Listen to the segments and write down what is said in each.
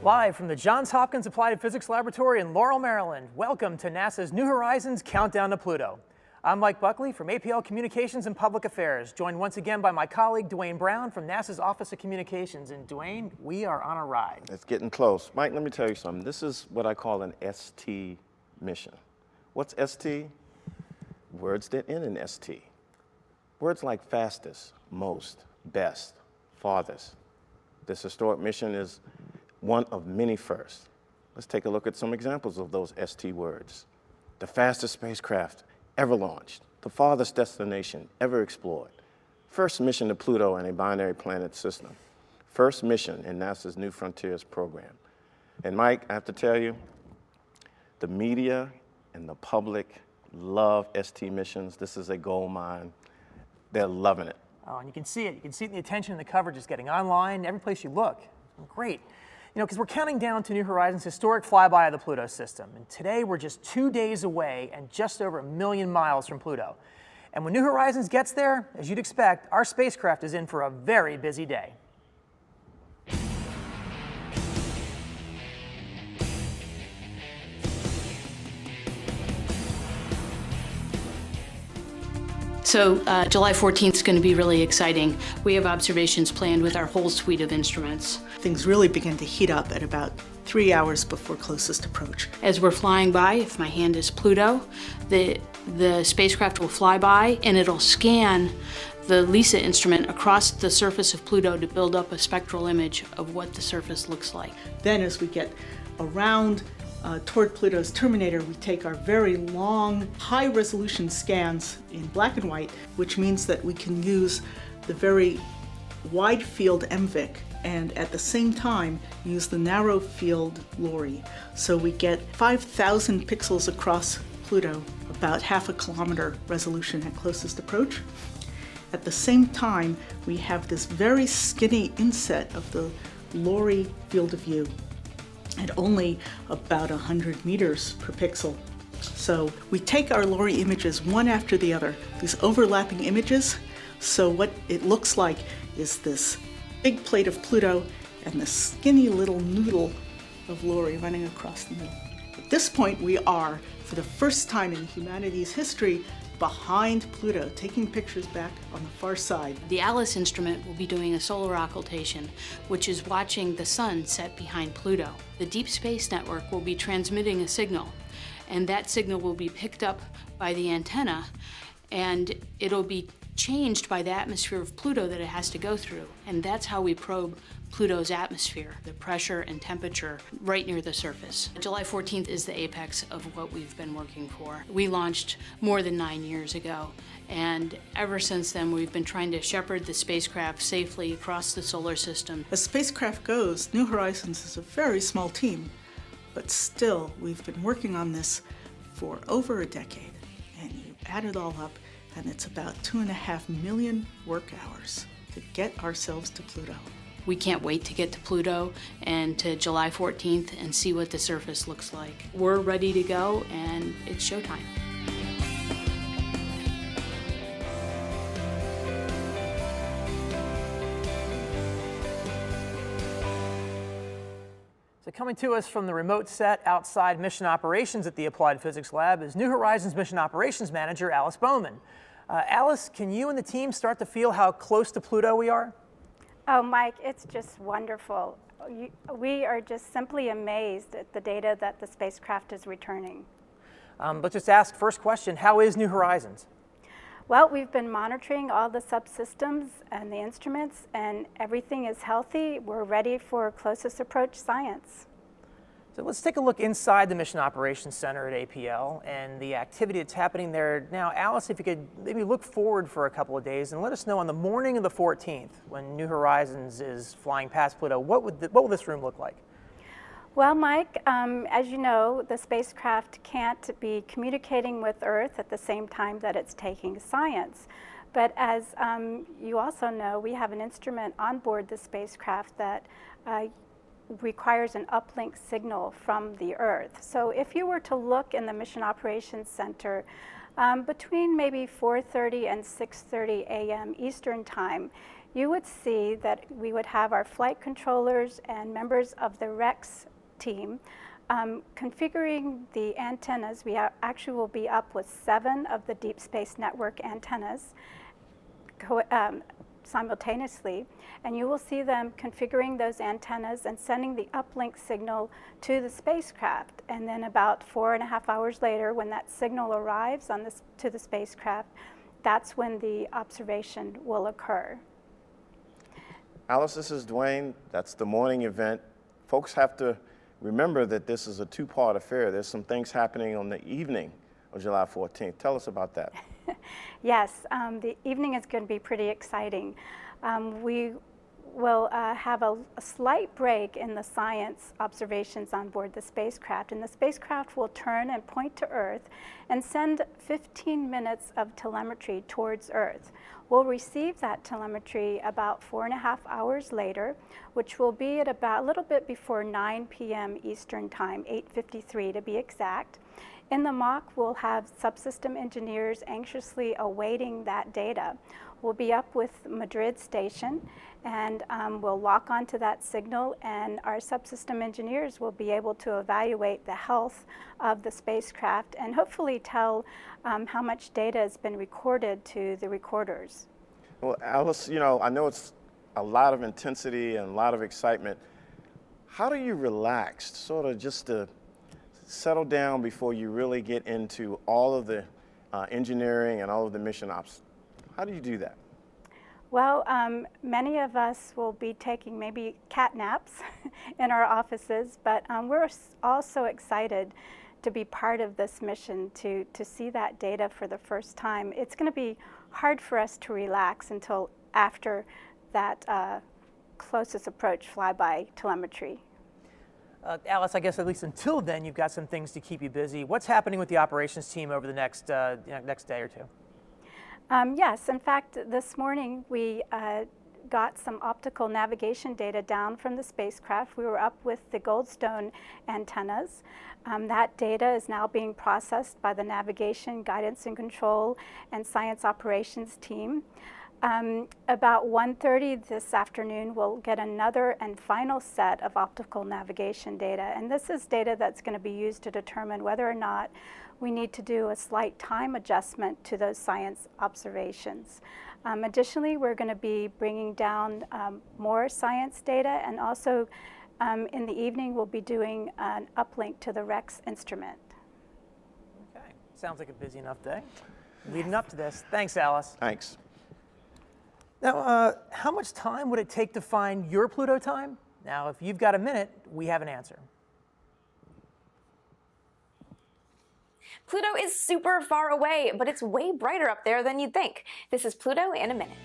Live from the Johns Hopkins Applied Physics Laboratory in Laurel, Maryland. Welcome to NASA's New Horizons Countdown to Pluto. I'm Mike Buckley from APL Communications and Public Affairs, joined once again by my colleague Dwayne Brown from NASA's Office of Communications. And Dwayne, we are on a ride. It's getting close. Mike, let me tell you something. This is what I call an ST mission. What's ST? Words that end in ST. Words like fastest, most, best, farthest. This historic mission is one of many firsts. Let's take a look at some examples of those ST words. The fastest spacecraft ever launched, the farthest destination ever explored, first mission to Pluto in a binary planet system, first mission in NASA's New Frontiers program. And Mike, I have to tell you, the media and the public love ST missions. This is a gold mine. They're loving it. Oh, and you can see it. You can see it in the attention and the coverage is getting online, every place you look. Great. You know, because we're counting down to New Horizons' historic flyby of the Pluto system. And today we're just 2 days away and just over 1 million miles from Pluto. And when New Horizons gets there, as you'd expect, our spacecraft is in for a very busy day. So July 14th is going to be really exciting. We have observations planned with our whole suite of instruments. Things really begin to heat up at about 3 hours before closest approach. As we're flying by, if my hand is Pluto, the spacecraft will fly by and it'll scan the LISA instrument across the surface of Pluto to build up a spectral image of what the surface looks like. Then as we get around toward Pluto's terminator, we take our very long, high-resolution scans in black and white, which means that we can use the very wide-field MVIC and at the same time use the narrow-field LORI. So we get 5,000 pixels across Pluto, about half a kilometer resolution at closest approach. At the same time, we have this very skinny inset of the LORI field of view at only about 100 meters per pixel. So we take our LORI images one after the other, these overlapping images. So what it looks like is this big plate of Pluto and the skinny little noodle of LORI running across the middle. At this point, we are, for the first time in humanity's history, behind Pluto, taking pictures back on the far side. The ALICE instrument will be doing a solar occultation, which is watching the sun set behind Pluto. The Deep Space Network will be transmitting a signal, and that signal will be picked up by the antenna, and it'll be changed by the atmosphere of Pluto that it has to go through. And that's how we probe Pluto's atmosphere, the pressure and temperature right near the surface. July 14th is the apex of what we've been working for. We launched more than 9 years ago, and ever since then we've been trying to shepherd the spacecraft safely across the solar system. As spacecraft goes, New Horizons is a very small team, but still we've been working on this for over a decade, and you add it all up, and it's about 2.5 million work hours to get ourselves to Pluto. We can't wait to get to Pluto and to July 14th and see what the surface looks like. We're ready to go, and it's showtime. So coming to us from the remote set outside Mission Operations at the Applied Physics Lab is New Horizons Mission Operations Manager Alice Bowman. Alice, can you and the team start to feel how close to Pluto we are? Oh, Mike, it's just wonderful. We are just simply amazed at the data that the spacecraft is returning. Let's just ask, first question, how is New Horizons? Well, we've been monitoring all the subsystems and the instruments, and everything is healthy. We're ready for closest approach science. So let's take a look inside the Mission Operations Center at APL and the activity that's happening there. Now, Alice, if you could maybe look forward for a couple of days and let us know on the morning of the 14th, when New Horizons is flying past Pluto, what will this room look like? Well, Mike, as you know, the spacecraft can't be communicating with Earth at the same time that it's taking science. But as you also know, we have an instrument on board the spacecraft that requires an uplink signal from the Earth. So if you were to look in the Mission Operations Center, between maybe 4:30 and 6:30 a.m. Eastern Time, you would see that we would have our flight controllers and members of the REX team configuring the antennas. We actually will be up with 7 of the Deep Space Network antennas simultaneously, and you will see them configuring those antennas and sending the uplink signal to the spacecraft. And then about 4.5 hours later, when that signal arrives to the spacecraft, that's when the observation will occur. Alice, this is Dwayne. That's the morning event. Folks have to remember that this is a 2-part affair. There's some things happening on the evening of July 14th. Tell us about that. Yes, the evening is going to be pretty exciting. We will have a slight break in the science observations on board the spacecraft, and the spacecraft will turn and point to Earth and send 15 minutes of telemetry towards Earth. We'll receive that telemetry about 4.5 hours later, which will be at about a little bit before 9 p.m. Eastern Time, 8:53 to be exact. In the mock, we'll have subsystem engineers anxiously awaiting that data. We'll be up with Madrid Station, and we'll lock onto that signal, and our subsystem engineers will be able to evaluate the health of the spacecraft and hopefully tell how much data has been recorded to the recorders. Well, Alice, you know, I know it's a lot of intensity and a lot of excitement. How do you relax, sort of just to settle down before you really get into all of the engineering and all of the mission ops? How do you do that? Well, many of us will be taking maybe cat naps in our offices, but we're all so excited to be part of this mission, to see that data for the first time. It's going to be hard for us to relax until after that closest approach flyby telemetry. Alice, I guess at least until then, you've got some things to keep you busy. What's happening with the operations team over the next day or two? Yes, in fact, this morning we got some optical navigation data down from the spacecraft. We were up with the Goldstone antennas. That data is now being processed by the navigation, guidance and control, and science operations team. About 1:30 this afternoon, we'll get another and final set of optical navigation data. And this is data that's going to be used to determine whether or not we need to do a slight time adjustment to those science observations. Additionally, we're going to be bringing down more science data, and also in the evening, we'll be doing an uplink to the REX instrument. Okay, sounds like a busy enough day. Leading up to this. Thanks, Alice. Thanks. Now, how much time would it take to find your Pluto time? Now, if you've got a minute, we have an answer. Pluto is super far away, but it's way brighter up there than you'd think. This is Pluto in a minute.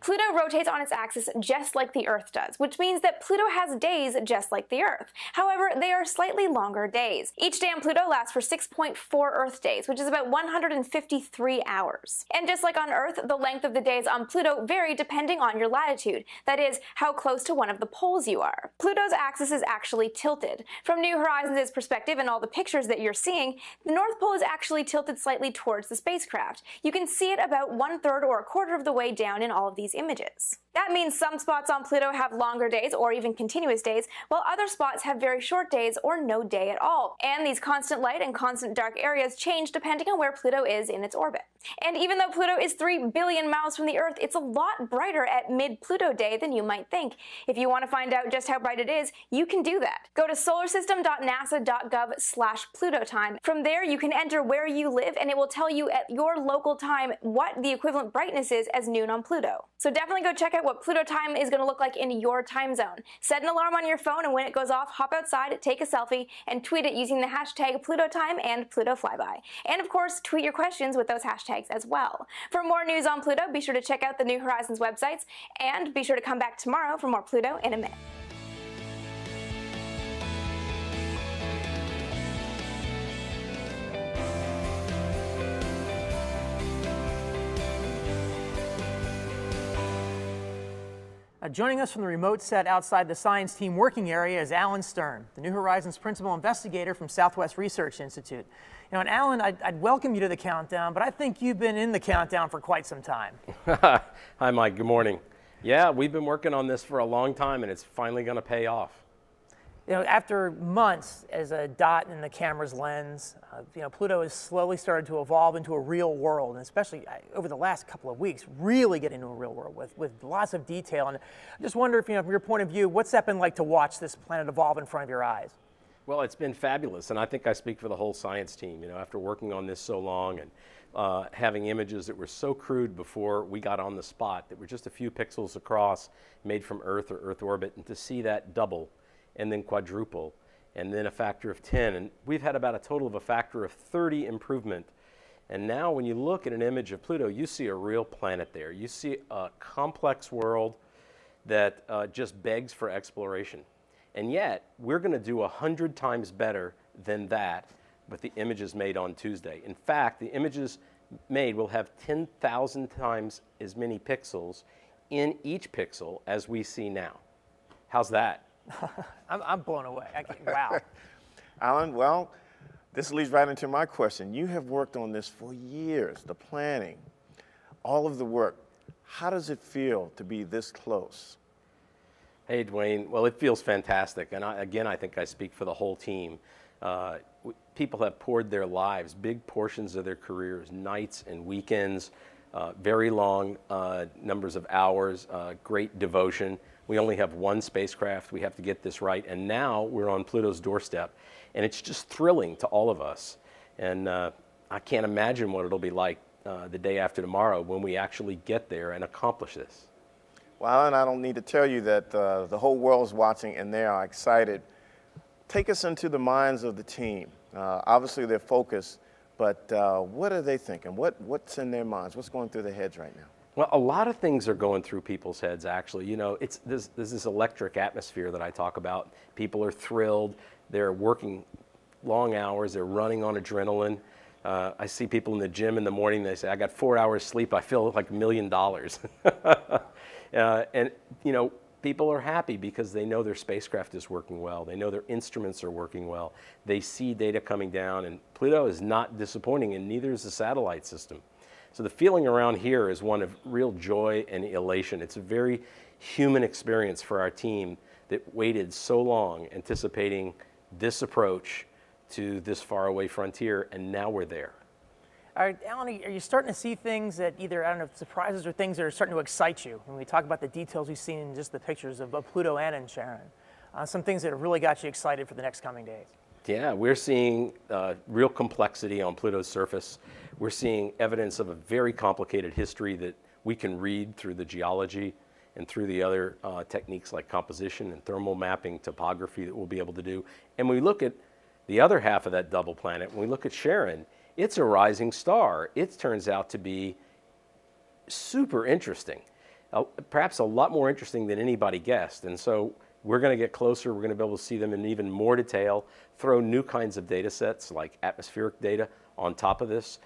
Pluto rotates on its axis just like the Earth does, which means that Pluto has days just like the Earth. However, they are slightly longer days. Each day on Pluto lasts for 6.4 Earth days, which is about 153 hours. And just like on Earth, the length of the days on Pluto vary depending on your latitude, that is, how close to one of the poles you are. Pluto's axis is actually tilted. From New Horizons' perspective and all the pictures that you're seeing, the North Pole is actually tilted slightly towards the spacecraft. You can see it about 1/3 or 1/4 of the way down in all of these images. That means some spots on Pluto have longer days or even continuous days, while other spots have very short days or no day at all. And these constant light and constant dark areas change depending on where Pluto is in its orbit. And even though Pluto is 3 billion miles from the Earth, it's a lot brighter at mid-Pluto day than you might think. If you want to find out just how bright it is, you can do that. Go to solarsystem.nasa.gov/Pluto time. From there, you can enter where you live, and it will tell you at your local time what the equivalent brightness is as noon on Pluto. So definitely go check out what Pluto time is going to look like in your time zone. Set an alarm on your phone, and when it goes off, hop outside, take a selfie, and tweet it using the hashtag PlutoTime and PlutoFlyby. And of course, tweet your questions with those hashtags as well. For more news on Pluto, be sure to check out the New Horizons websites, and be sure to come back tomorrow for more Pluto in a minute. Joining us from the remote set outside the science team working area is Alan Stern, the New Horizons principal investigator from Southwest Research Institute. You know, and Alan, I'd welcome you to the countdown, but I think you've been in the countdown for quite some time. Hi, Mike. Good morning. Yeah, we've been working on this for a long time, and it's finally going to pay off. You know, after months as a dot in the camera's lens, you know, Pluto has slowly started to evolve into a real world, and especially over the last couple of weeks, really get into a real world with lots of detail. And I just wonder if, you know, from your point of view, what's that been like to watch this planet evolve in front of your eyes? Well, it's been fabulous, and I think I speak for the whole science team. You know, after working on this so long and having images that were so crude before we got on the spot, that were just a few pixels across, made from Earth or Earth orbit, and to see that double and then quadruple, and then a factor of 10. And we've had about a total of a factor of 30 improvement. And now when you look at an image of Pluto, you see a real planet there. You see a complex world that just begs for exploration. And yet, we're going to do 100 times better than that with the images made on Tuesday. In fact, the images made will have 10,000 times as many pixels in each pixel as we see now. How's that? I'm blown away. Wow. Alan, well, this leads right into my question. You have worked on this for years, the planning, all of the work. How does it feel to be this close? Hey, Dwayne. Well, it feels fantastic. And again, I think I speak for the whole team. People have poured their lives, big portions of their careers, nights and weekends, very long numbers of hours, great devotion. We only have one spacecraft. We have to get this right. And now we're on Pluto's doorstep. And it's just thrilling to all of us. And I can't imagine what it'll be like the day after tomorrow when we actually get there and accomplish this. Well, Alan, I don't need to tell you that the whole world's watching and they are excited. Take us into the minds of the team. Obviously, they're focused, but what are they thinking? What's in their minds? What's going through their heads right now? Well, a lot of things are going through people's heads, actually. You know, there's this electric atmosphere that I talk about. People are thrilled. They're working long hours. They're running on adrenaline. I see people in the gym in the morning. They say, I got 4 hours sleep. I feel like $1 million. And, you know, people are happy because they know their spacecraft is working well. They know their instruments are working well. They see data coming down. And Pluto is not disappointing, and neither is the satellite system. So the feeling around here is one of real joy and elation. It's a very human experience for our team that waited so long anticipating this approach to this faraway frontier, and now we're there. All right, Alan, are you starting to see things that either, I don't know, surprises or things that are starting to excite you? When we talk about the details we've seen in just the pictures of Pluto and in Charon, some things that have really got you excited for the next coming days. Yeah, we're seeing real complexity on Pluto's surface. We're seeing evidence of a very complicated history that we can read through the geology and through the other techniques like composition and thermal mapping, topography that we'll be able to do. And when we look at the other half of that double planet, when we look at Charon, it's a rising star. It turns out to be super interesting, perhaps a lot more interesting than anybody guessed. And so we're going to get closer. We're going to be able to see them in even more detail, throw new kinds of data sets like atmospheric data on top of this,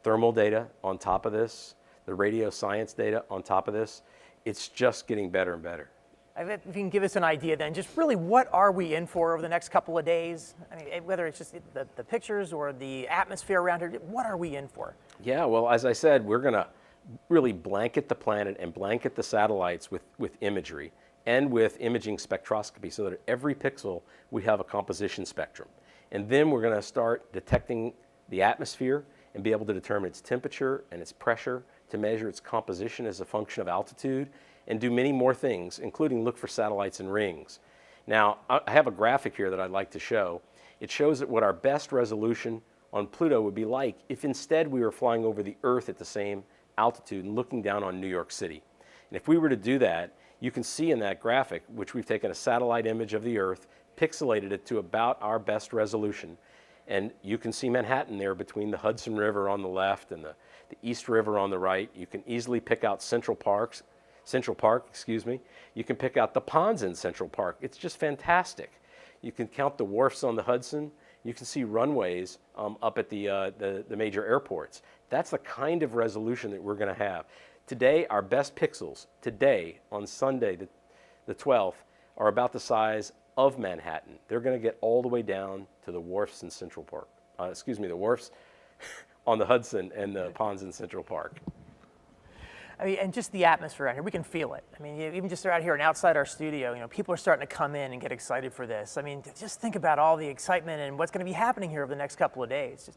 thermal data on top of this, the radio science data on top of this. It's just getting better and better. If you can give us an idea then, just really what are we in for over the next couple of days? I mean, whether it's just the pictures or the atmosphere around here, what are we in for? Yeah, well, as I said, we're going to really blanket the planet and blanket the satellites with imagery and with imaging spectroscopy so that at every pixel we have a composition spectrum. And then we're going to start detecting the atmosphere and be able to determine its temperature and its pressure, to measure its composition as a function of altitude, and do many more things, including look for satellites and rings. Now, I have a graphic here that I'd like to show. It shows what our best resolution on Pluto would be like if instead we were flying over the Earth at the same altitude and looking down on New York City. And if we were to do that, you can see in that graphic, which we've taken a satellite image of the Earth, pixelated it to about our best resolution. And you can see Manhattan there between the Hudson River on the left and the East River on the right. You can easily pick out Central Park, You can pick out the ponds in Central Park. It's just fantastic. You can count the wharfs on the Hudson. You can see runways up at the major airports. That's the kind of resolution that we're going to have. Today, our best pixels, today, on Sunday, the the 12th, are about the size of Manhattan. They're going to get all the way down to the wharfs in Central Park. The wharfs on the Hudson and the ponds in Central Park. I mean, and just the atmosphere out here, we can feel it. I mean, even just out here and outside our studio, you know, people are starting to come in and get excited for this. I mean, just think about all the excitement and what's going to be happening here over the next couple of days.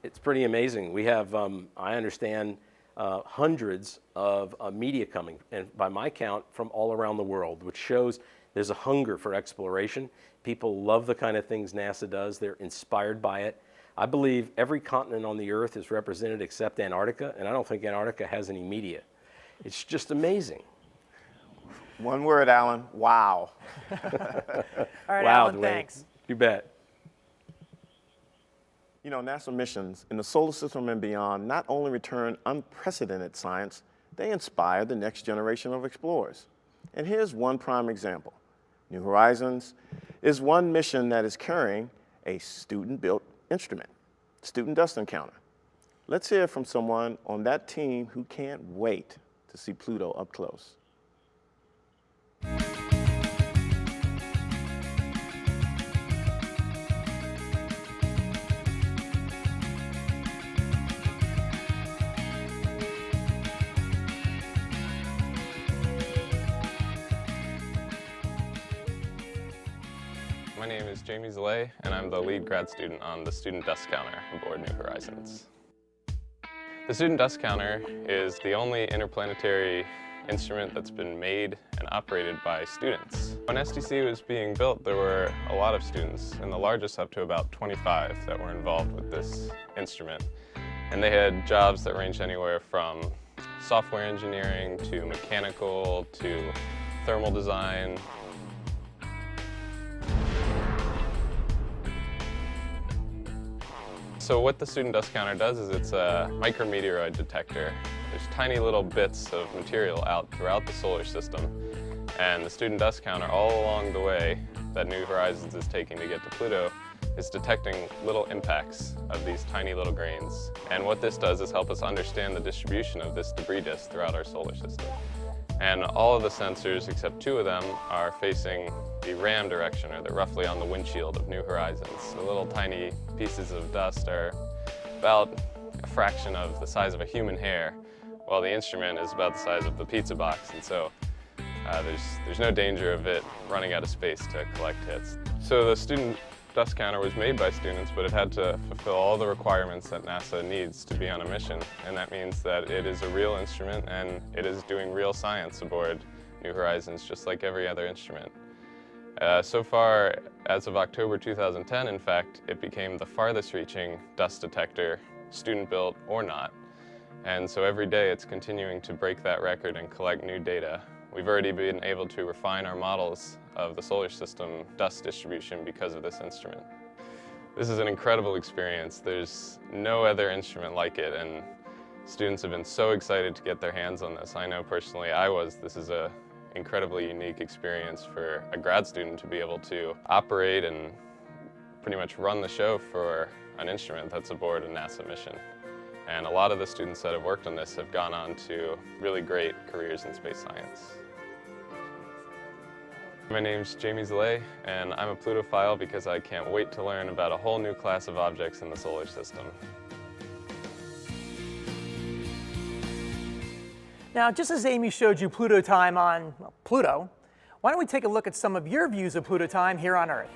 It's pretty amazing. We have, I understand, hundreds of media coming, and by my count, from all around the world, which shows there's a hunger for exploration. People love the kind of things NASA does. They're inspired by it. I believe every continent on the Earth is represented except Antarctica, and I don't think Antarctica has any media. It's just amazing. One word, Alan, wow. All right, Wow, Alan, Dwayne. thanks. You bet. You know, NASA missions in the solar system and beyond not only return unprecedented science, they inspire the next generation of explorers. And here's one prime example. New Horizons is one mission that is carrying a student-built instrument, Student Dust Encounter. Let's hear from someone on that team who can't wait to see Pluto up close. My name is Jamie Zalay, and I'm the lead grad student on the Student Dust Counter aboard New Horizons. The Student Dust Counter is the only interplanetary instrument that's been made and operated by students. When SDC was being built, there were a lot of students, and the largest up to about 25 that were involved with this instrument. And they had jobs that ranged anywhere from software engineering to mechanical to thermal design. So what the Student Dust Counter does is it's a micrometeoroid detector. There's tiny little bits of material out throughout the solar system, and the Student Dust Counter all along the way that New Horizons is taking to get to Pluto is detecting little impacts of these tiny little grains. And what this does is help us understand the distribution of this debris disk throughout our solar system. And all of the sensors, except 2 of them, are facing the RAM direction, or they're roughly on the windshield of New Horizons. The little tiny pieces of dust are about a fraction of the size of a human hair, while the instrument is about the size of the pizza box. And so there's no danger of it running out of space to collect hits. So the Student Dust Counter was made by students, but it had to fulfill all the requirements that NASA needs to be on a mission. And that means that it is a real instrument and it is doing real science aboard New Horizons, just like every other instrument. So far, as of October 2010, in fact, it became the farthest reaching dust detector, student-built or not. And so every day it's continuing to break that record and collect new data. We've already been able to refine our models of the solar system dust distribution because of this instrument. This is an incredible experience. There's no other instrument like it, and students have been so excited to get their hands on this. I know personally I was. This is an incredibly unique experience for a grad student to be able to operate and pretty much run the show for an instrument that's aboard a NASA mission. And a lot of the students that have worked on this have gone on to really great careers in space science. My name's Jamie Zalay, and I'm a Plutophile because I can't wait to learn about a whole new class of objects in the solar system. Now, just as Amy showed you Pluto time on Pluto, why don't we take a look at some of your views of Pluto time here on Earth?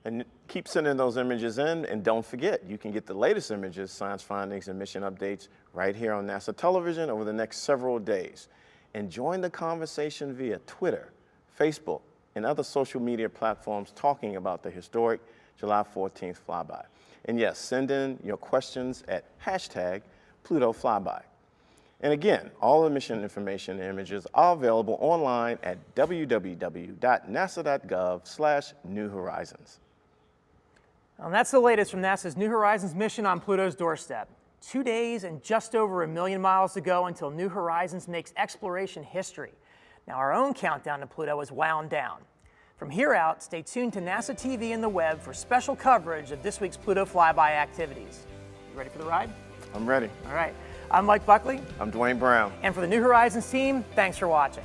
And keep sending those images in, and don't forget, you can get the latest images, science findings, and mission updates right here on NASA television over the next several days. And join the conversation via Twitter, Facebook, and other social media platforms talking about the historic July 14th flyby. And yes, send in your questions at #PlutoFlyby. And again, all the mission information and images are available online at www.nasa.gov/New Horizons. And that's the latest from NASA's New Horizons mission on Pluto's doorstep. 2 days and just over 1 million miles to go until New Horizons makes exploration history. Now, our own countdown to Pluto is wound down. From here out, stay tuned to NASA TV and the web for special coverage of this week's Pluto flyby activities. You ready for the ride? I'm ready. All right. I'm Mike Buckley. I'm Dwayne Brown. And for the New Horizons team, thanks for watching.